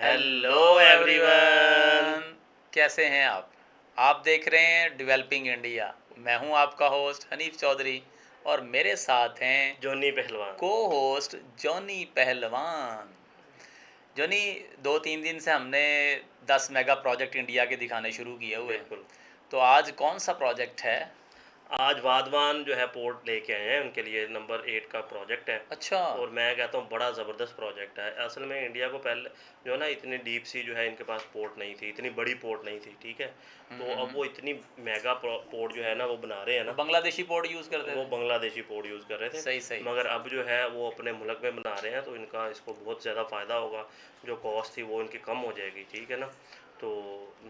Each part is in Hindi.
हेलो एवरीवन, कैसे हैं आप? आप देख रहे हैं डेवलपिंग इंडिया। मैं हूं आपका होस्ट हनीफ चौधरी और मेरे साथ हैं जॉनी पहलवान। को होस्ट जॉनी पहलवान। जॉनी, 2-3 दिन से हमने 10 मेगा प्रोजेक्ट इंडिया के दिखाने शुरू किए हुए। बिल्कुल। तो आज कौन सा प्रोजेक्ट है? आज वाधवान जो है पोर्ट लेके आए हैं, उनके लिए नंबर 8 का प्रोजेक्ट है। अच्छा। और मैं कहता हूँ बड़ा ज़बरदस्त प्रोजेक्ट है। असल में इंडिया को पहले जो है ना, इतनी डीप सी जो है इनके पास पोर्ट नहीं थी, इतनी बड़ी पोर्ट नहीं थी, ठीक है। तो अब वो इतनी मेगा पोर्ट जो है ना वो बना रहे हैं ना। बांग्लादेशी पोर्ट यूज़ करते वो थे। बांग्लादेशी पोर्ट यूज़ कर रहे थे। सही। मगर अब जो है वो अपने मुल्क में बना रहे हैं, तो इनका इसको बहुत ज़्यादा फ़ायदा होगा। जो कॉस्ट थी वो इनकी कम हो जाएगी, ठीक है ना। तो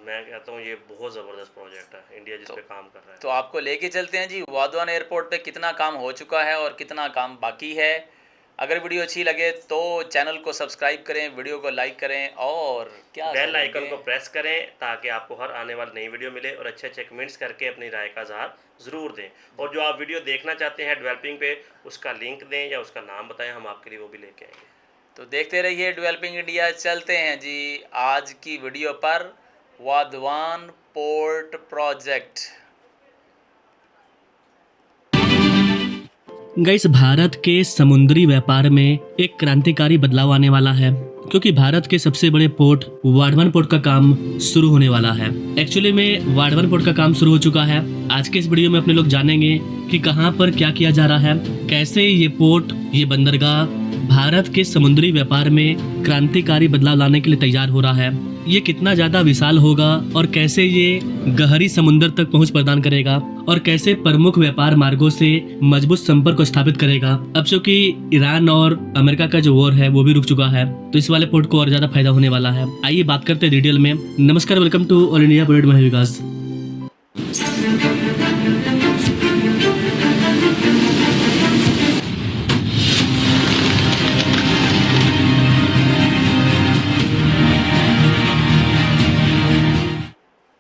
मैं कहता हूँ ये बहुत ज़बरदस्त प्रोजेक्ट है, इंडिया जिस पे काम कर रहा है। तो आपको लेके चलते हैं जी, वाधवान एयरपोर्ट पे कितना काम हो चुका है और कितना काम बाकी है। अगर वीडियो अच्छी लगे तो चैनल को सब्सक्राइब करें, वीडियो को लाइक करें और क्या बेल आइकन को प्रेस करें ताकि आपको हर आने वाली नई वीडियो मिले, और अच्छे अच्छे कमेंट्स करके अपनी राय का इज़हार ज़रूर दें। और जो आप वीडियो देखना चाहते हैं डेवलपिंग पे, उसका लिंक दें या उसका नाम बताएं, हम आपके लिए वो भी लेके आएंगे। तो देखते रहिए डेवलपिंग इंडिया। चलते हैं जी आज की वीडियो पर, Vadhavan port project. Guys, Bharat के समुद्री व्यापार में एक क्रांतिकारी बदलाव आने वाला है, क्योंकि भारत के सबसे बड़े पोर्ट वाधवान पोर्ट का काम शुरू होने वाला है। एक्चुअली में वाधवान पोर्ट का काम शुरू हो चुका है। आज के इस वीडियो में अपने लोग जानेंगे कि कहां पर क्या किया जा रहा है, कैसे ये पोर्ट, ये बंदरगाह भारत के समुद्री व्यापार में क्रांतिकारी बदलाव लाने के लिए तैयार हो रहा है, ये कितना ज्यादा विशाल होगा और कैसे ये गहरी समुद्र तक पहुंच प्रदान करेगा और कैसे प्रमुख व्यापार मार्गों से मजबूत संपर्क को स्थापित करेगा। अब चूंकि ईरान और अमेरिका का जो वॉर है वो भी रुक चुका है, तो इस वाले पोर्ट को और ज्यादा फायदा होने वाला है। आइए बात करते हैं डिटेल में। नमस्कार, welcome to all India port Mahavikas.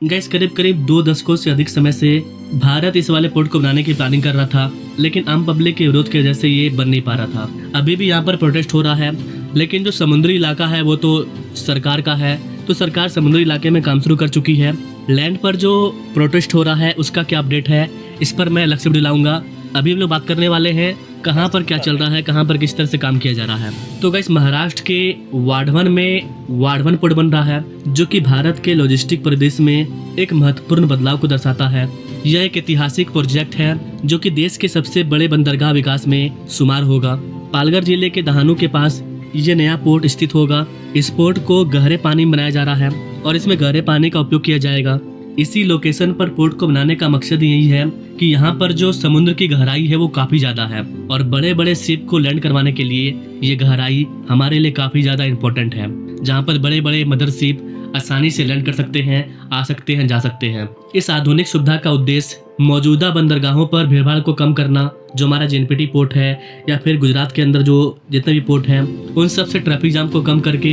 Guys, करीब 2 दशकों से अधिक समय से भारत इस वाले पोर्ट को बनाने की प्लानिंग कर रहा था, लेकिन आम पब्लिक के विरोध की वजह से ये बन नहीं पा रहा था। अभी भी यहाँ पर प्रोटेस्ट हो रहा है, लेकिन जो समुद्री इलाका है वो तो सरकार का है, तो सरकार समुद्री इलाके में काम शुरू कर चुकी है। लैंड पर जो प्रोटेस्ट हो रहा है उसका क्या अपडेट है, इस पर मैं अलग से वीडियो लाऊंगा। अभी हम लोग बात करने वाले हैं कहाँ पर क्या चल रहा है, कहाँ पर किस तरह से काम किया जा रहा है। तो गाइस, महाराष्ट्र के वाधवान में वाधवान पोर्ट बन रहा है, जो कि भारत के लॉजिस्टिक परिदृश्य में एक महत्वपूर्ण बदलाव को दर्शाता है। यह एक ऐतिहासिक प्रोजेक्ट है जो कि देश के सबसे बड़े बंदरगाह विकास में शुमार होगा। पालघर जिले के दहानू के पास ये नया पोर्ट स्थित होगा। इस पोर्ट को गहरे पानी में बनाया जा रहा है और इसमें गहरे पानी का उपयोग किया जाएगा। इसी लोकेशन पर पोर्ट को बनाने का मकसद यही है कि यहाँ पर जो समुद्र की गहराई है वो काफी ज्यादा है, और बड़े बड़े शिप को लैंड करवाने के लिए ये गहराई हमारे लिए काफी ज्यादा इम्पोर्टेंट है, जहाँ पर बड़े बड़े मदर शिप आसानी से लैंड कर सकते हैं, आ सकते हैं, जा सकते हैं। इस आधुनिक सुविधा का उद्देश्य मौजूदा बंदरगाहों पर भीड़भाड़ को कम करना, जो हमारा जेएनपीटी पोर्ट है या फिर गुजरात के अंदर जो जितने भी पोर्ट हैं उन सब से ट्रैफिक जाम को कम करके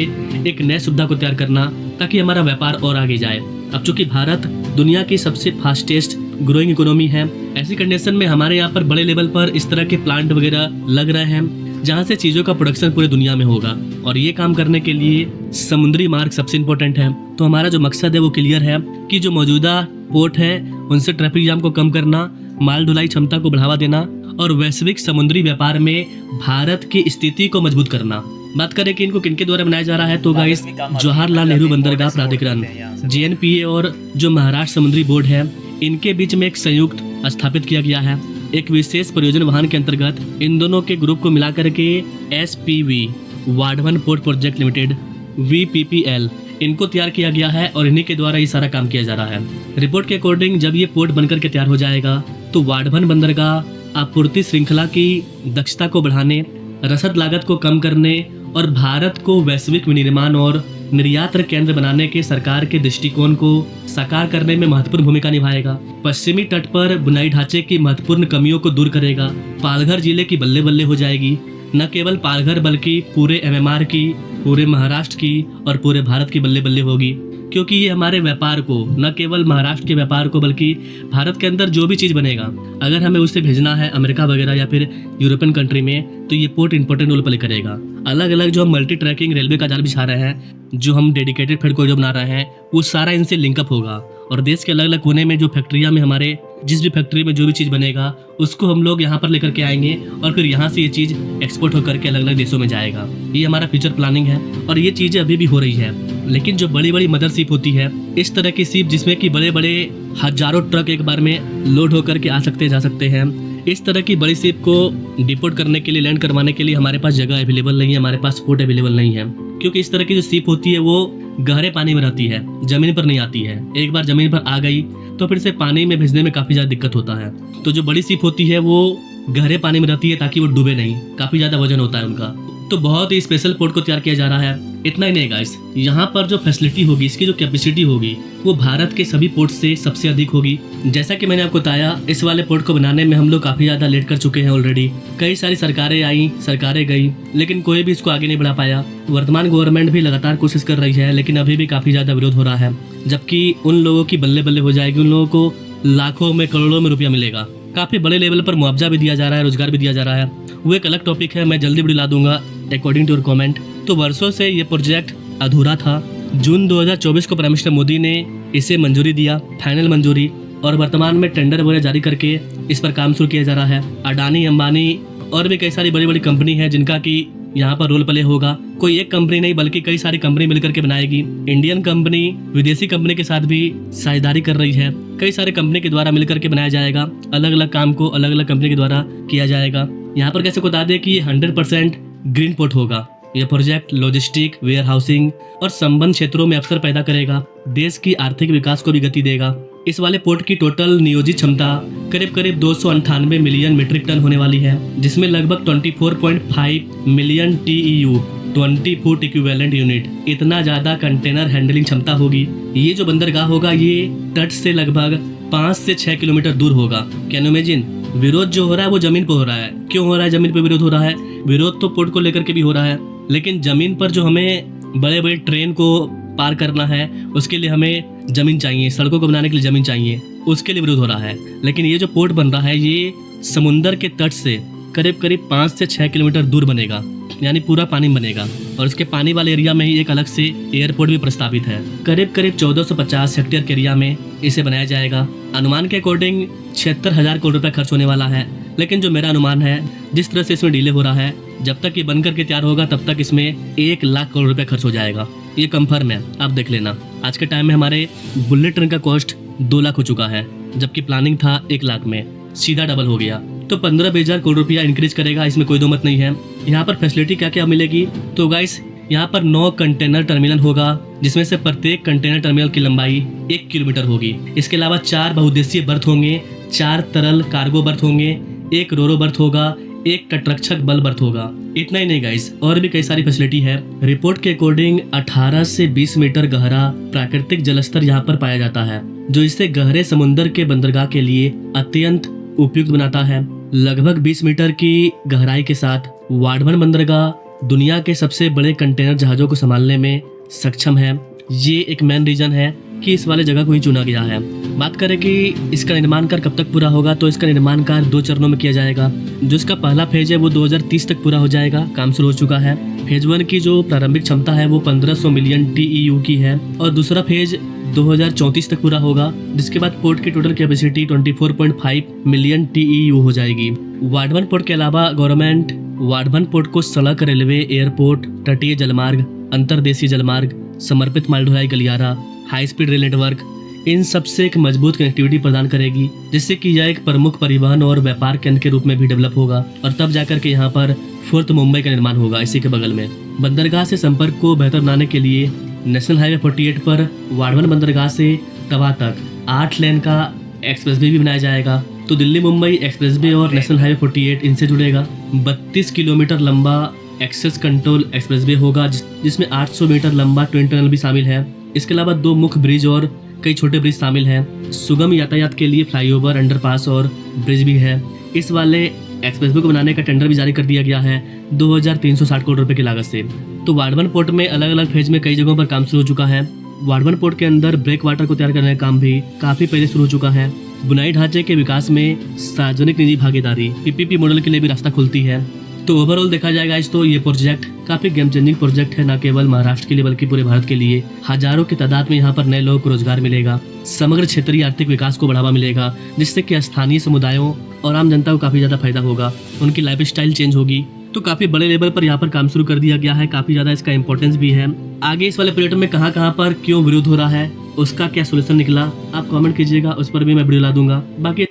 एक नई सुविधा को तैयार करना, ताकि हमारा व्यापार और आगे जाए। अब चूंकि भारत दुनिया की सबसे फास्टेस्ट ग्रोइंग इकोनॉमी है, ऐसी कंडीशन में हमारे यहाँ पर बड़े लेवल पर इस तरह के प्लांट वगैरह लग रहे हैं, जहाँ से चीज़ों का प्रोडक्शन पूरी दुनिया में होगा। और ये काम करने के लिए समुद्री मार्ग सबसे इम्पोर्टेंट है। तो हमारा जो मकसद है वो क्लियर है कि जो मौजूदा पोर्ट है उनसे ट्रैफिक जाम को कम करना, माल ढुलाई क्षमता को बढ़ावा देना और वैश्विक समुद्री व्यापार में भारत की स्थिति को मजबूत करना। बात करें कि इनको किनके द्वारा बनाया जा रहा है, तो गाइस, जवाहरलाल नेहरू बंदरगाह प्राधिकरण JNPA और जो महाराष्ट्र समुद्री बोर्ड है, इनके बीच में एक संयुक्त स्थापित किया गया है। एक विशेष परियोजना वाहन के अंतर्गत इन दोनों के ग्रुप को मिलाकर के SPV Vadhavan port project limited VPPL इनको तैयार किया गया है, और इन्हीं के द्वारा ये सारा काम किया जा रहा है। रिपोर्ट के अकॉर्डिंग जब ये पोर्ट बनकर के तैयार हो जाएगा तो वाधवान बंदरगाह आपूर्ति श्रृंखला की दक्षता को बढ़ाने, रसद लागत को कम करने और भारत को वैश्विक विनिर्माण और निर्यात केंद्र बनाने के सरकार के दृष्टिकोण को साकार करने में महत्वपूर्ण भूमिका निभाएगा। पश्चिमी तट पर बुनियादी ढांचे की महत्वपूर्ण कमियों को दूर करेगा। पालघर जिले की बल्ले बल्ले हो जाएगी। न केवल पालघर बल्कि पूरे MMR की, पूरे महाराष्ट्र की और पूरे भारत की बल्ले बल्ले होगी, क्योंकि ये हमारे व्यापार को, न केवल महाराष्ट्र के व्यापार को बल्कि भारत के अंदर जो भी चीज़ बनेगा, अगर हमें उसे भेजना है अमेरिका वगैरह या फिर यूरोपियन कंट्री में, तो ये पोर्ट इंपॉर्टेंट रोल प्ले करेगा। अलग अलग जो हम मल्टी ट्रैकिंग रेलवे का जाल बिछा रहे हैं, जो हम डेडिकेटेड फ्रेट कॉरिडोर बना रहे हैं वो सारा इनसे लिंकअप होगा और देश के अलग अलग कोने में जो फैक्ट्रियाँ में हमारे जिस भी फैक्ट्री में जो भी चीज़ बनेगा उसको हम लोग यहाँ पर लेकर के आएंगे और फिर यहाँ से ये चीज़ एक्सपोर्ट होकर के अलग अलग देशों में जाएगा। ये हमारा फ्यूचर प्लानिंग है और ये चीज़ें अभी भी हो रही है। लेकिन जो बड़ी बड़ी मदर शिप होती है, इस तरह की शिप जिसमें कि बड़े बड़े हजारों ट्रक एक बार में लोड होकर के आ सकते जा सकते हैं, इस तरह की बड़ी शिप को डिपोर्ट करने के लिए, लैंड करवाने के लिए हमारे पास जगह अवेलेबल नहीं है, हमारे पास पोर्ट अवेलेबल नहीं है। क्योंकि इस तरह की जो शिप होती है वो गहरे पानी में रहती है, जमीन पर नहीं आती है। एक बार जमीन पर आ गई तो फिर से पानी में भेजने में काफ़ी ज़्यादा दिक्कत होता है। तो जो बड़ी शिप होती है वो गहरे पानी में रहती है ताकि वो डूबे नहीं, काफ़ी ज़्यादा वजन होता है उनका। तो बहुत ही स्पेशल पोर्ट को तैयार किया जा रहा है। इतना ही नहीं गाइस, यहाँ पर जो फैसिलिटी होगी, इसकी जो कैपेसिटी होगी वो भारत के सभी पोर्ट से सबसे अधिक होगी। जैसा कि मैंने आपको बताया, इस वाले पोर्ट को बनाने में हम लोग काफ़ी ज़्यादा लेट कर चुके हैं ऑलरेडी। कई सारी सरकारें आई, सरकारें गई, लेकिन कोई भी इसको आगे नहीं बढ़ा पाया। वर्तमान गवर्नमेंट भी लगातार कोशिश कर रही है, लेकिन अभी भी काफ़ी ज़्यादा विरोध हो रहा है। जबकि उन लोगों की बल्ले बल्ले हो जाएगी, उन लोगों को लाखों में करोड़ों में रुपया मिलेगा। काफ़ी बड़े लेवल पर मुआवजा भी दिया जा रहा है, रोजगार भी दिया जा रहा है। वो एक अलग टॉपिक है, मैं जल्दी वीडियो ला दूंगा अकॉर्डिंग टू योर कमेंट। तो वर्षों से ये प्रोजेक्ट अधूरा था। जून 2024 को प्राइम मिनिस्टर मोदी ने इसे मंजूरी दिया, फाइनल मंजूरी, और वर्तमान में टेंडर वगैरह जारी करके इस पर काम शुरू किया जा रहा है। अडानी, अंबानी और भी कई सारी बड़ी बड़ी कंपनी है जिनका कि यहाँ पर रोल प्ले होगा। कोई एक कंपनी नहीं बल्कि कई सारी कंपनी मिलकर के बनाएगी। इंडियन कंपनी विदेशी कंपनी के साथ भी साझेदारी कर रही है। कई सारे कंपनी के द्वारा मिलकर के बनाया जाएगा। अलग अलग काम को अलग अलग कंपनी के द्वारा किया जाएगा। यहाँ पर कैसे बता दें कि ये 100% ग्रीन पोर्ट होगा। यह प्रोजेक्ट लॉजिस्टिक, वेयर हाउसिंग और संबंध क्षेत्रों में अवसर पैदा करेगा, देश की आर्थिक विकास को भी गति देगा। इस वाले पोर्ट की टोटल नियोजित क्षमता करीब करीब 298 मिलियन मीट्रिक टन होने वाली है, जिसमें लगभग 24.5 million TEU 20 foot equivalent unit इतना ज्यादा कंटेनर हैंडलिंग क्षमता होगी। ये जो बंदरगाह होगा ये तट से लगभग 5 से 6 किलोमीटर दूर होगा। Can you imagine? विरोध जो हो रहा है वो जमीन पर हो रहा है। क्यों हो रहा है जमीन पर विरोध हो रहा है? विरोध तो पोर्ट को लेकर के भी हो रहा है, लेकिन जमीन पर जो हमें बड़े बड़े ट्रेन को पार करना है उसके लिए हमें जमीन चाहिए, सड़कों को बनाने के लिए जमीन चाहिए, उसके लिए विरोध हो रहा है। लेकिन ये जो पोर्ट बन रहा है ये समुंदर के तट से करीब करीब 5 से 6 किलोमीटर दूर बनेगा, यानी पूरा पानी बनेगा। और इसके पानी वाले एरिया में ही एक अलग से एयरपोर्ट भी प्रस्तावित है। करीब करीब 1450 हेक्टेयर के एरिया में इसे बनाया जाएगा। अनुमान के अकॉर्डिंग 76,000 करोड़ रुपए खर्च होने वाला है। लेकिन जो मेरा अनुमान है, जिस तरह से इसमें डिले हो रहा है, जब तक ये बनकर के तैयार होगा तब तक इसमें 1 लाख करोड़ रुपए खर्च हो जाएगा। ये कंफर्म है, आप देख लेना। आज के टाइम में हमारे बुलेट ट्रेन का कॉस्ट 2 लाख हो चुका है, जबकि प्लानिंग था 1 लाख में, सीधा डबल हो गया। तो 15-20 हज़ार करोड़ रुपया इंक्रीज करेगा, इसमें कोई दो मत नहीं है। यहाँ पर फैसिलिटी क्या क्या मिलेगी? तो गाइस, यहाँ पर 9 कंटेनर टर्मिनल होगा, जिसमें से प्रत्येक कंटेनर टर्मिनल की लंबाई 1 किलोमीटर होगी। इसके अलावा 4 बहुउद्देशीय बर्थ होंगे, 4 तरल कार्गो बर्थ होंगे, 1 रोरो बर्थ होगा, 1 तटरक्षक बल बर्थ होगा। इतना ही नहीं गाइस, और भी कई सारी फैसिलिटी है। रिपोर्ट के अकॉर्डिंग 18 से 20 मीटर गहरा प्राकृतिक जलस्तर यहाँ पर पाया जाता है, जो इसे गहरे समुद्र के बंदरगाह के लिए अत्यंत उपयुक्त बनाता है। लगभग 20 मीटर की गहराई के साथ वाडवन बंदरगाह दुनिया के सबसे बड़े कंटेनर जहाजों को संभालने में सक्षम है। ये एक मेन रीजन है कि इस वाले जगह को ही चुना गया है। बात करें कि इसका निर्माण कार्य कब तक पूरा होगा, तो इसका निर्माण कार्य 2 चरणों में किया जाएगा। जो इसका पहला फेज है वो 2030 तक पूरा हो जाएगा, काम शुरू हो चुका है। फेज 1 की जो प्रारंभिक क्षमता है वो 1500 मिलियन TEU की है, और दूसरा फेज 2034 तक पूरा होगा, जिसके बाद पोर्ट की टोटल कैपेसिटी 24.5 मिलियन TEU हो जाएगी। वाडवन पोर्ट के अलावा गवर्नमेंट वाडवन पोर्ट को सड़क, रेलवे, एयरपोर्ट, तटीय जलमार्ग, अंतर्देशीय जलमार्ग, समर्पित माल ढुलाई गलियारा, हाई स्पीड रेल नेटवर्क, इन सब से एक मजबूत कनेक्टिविटी प्रदान करेगी, जिससे कि यह एक प्रमुख परिवहन और व्यापार केंद्र के रूप में भी डेवलप होगा। और तब जाकर के यहाँ पर 4th मुंबई का निर्माण होगा इसी के बगल में। बंदरगाह से संपर्क को बेहतर बनाने के लिए नेशनल हाईवे 48 पर वाडवन बंदरगाह से तवा तक 8 लेन का एक्सप्रेसवे भी बनाया जाएगा। तो दिल्ली मुंबई एक्सप्रेसवे और नेशनल हाईवे 48 इनसे जुड़ेगा। 32 किलोमीटर लंबा एक्सेस कंट्रोल एक्सप्रेसवे होगा, जिसमें 800 मीटर लंबा ट्विन टनल भी शामिल है। इसके अलावा 2 मुख्य ब्रिज और कई छोटे ब्रिज शामिल हैं। सुगम यातायात के लिए फ्लाईओवर, अंडरपास और ब्रिज भी है। इस वाले एक्सप्रेसवे को बनाने का टेंडर भी जारी कर दिया गया है 2360 करोड़ रुपए की लागत से। तो वाडवन पोर्ट में अलग अलग फेज में कई जगहों पर काम शुरू हो चुका है। वाडवन पोर्ट के अंदर ब्रेक वाटर को तैयार करने का काम भी काफी पहले शुरू हो चुका है। बुनाई ढांचे के विकास में सार्वजनिक निजी भागीदारी PPP मॉडल के लिए भी रास्ता खुलती है। तो ओवरऑल देखा जाएगा इस तो ये प्रोजेक्ट काफी गेम चेंजिंग प्रोजेक्ट है, न केवल महाराष्ट्र के लिए बल्कि पूरे भारत के लिए। हजारों की तादाद में यहाँ पर नए लोगों को रोजगार मिलेगा, समग्र क्षेत्रीय आर्थिक विकास को बढ़ावा मिलेगा, जिससे कि स्थानीय समुदायों और आम जनता को काफी ज्यादा फायदा होगा, उनकी लाइफ स्टाइल चेंज होगी। तो काफी बड़े लेवल पर यहाँ पर काम शुरू कर दिया गया है, काफी ज्यादा इसका इंपॉर्टेंस भी है। आगे इस वाले पर्यटन में कहाँ पर क्यों विरोध हो रहा है, उसका क्या सोल्यूशन निकला, आप कमेंट कीजिएगा, उस पर भी मैं वीडियो ला दूंगा। बाकी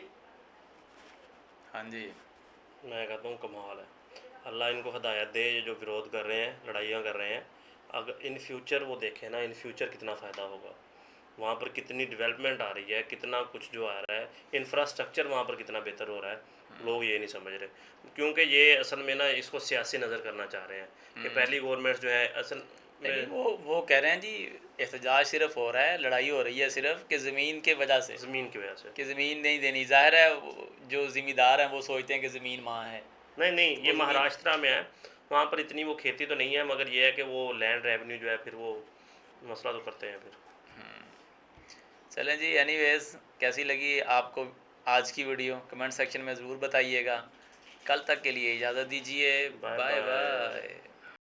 हाँ जी। मैं कहता हूँ कमाल है, अल्लाह इनको हिदायत दे। ये जो विरोध कर रहे हैं, लड़ाइयाँ कर रहे हैं, अगर इन फ्यूचर वो देखें ना, इन फ्यूचर कितना फ़ायदा होगा। वहाँ पर कितनी डेवलपमेंट आ रही है, कितना कुछ जो आ रहा है, इंफ्रास्ट्रक्चर वहाँ पर कितना बेहतर हो रहा है, लोग ये नहीं समझ रहे। क्योंकि ये असल में ना इसको सियासी नज़र करना चाह रहे हैं कि पहली गवर्नमेंट जो है असल नहीं, में वो कह रहे हैं जी एहतजाज सिर्फ हो रहा है, लड़ाई हो रही है सिर्फ कि ज़मीन के वजह से, ज़मीन की वजह से। कि ज़मीन नहीं देनी। जाहिर है जो ज़िम्मेदार हैं वो सोचते हैं कि ज़मीन वहाँ है। नहीं नहीं, ये वो ज़मीन महाराष्ट्र में है, वहाँ पर इतनी वो खेती तो नहीं है, मगर ये है कि वो लैंड रेवेन्यू जो है फिर वो मसला तो करते हैं फिर। चलें जी, एनीवेज कैसी लगी आपको आज की वीडियो कमेंट सेक्शन में ज़रूर बताइएगा। कल तक के लिए इजाज़त दीजिए। Bye bye bye. बाय।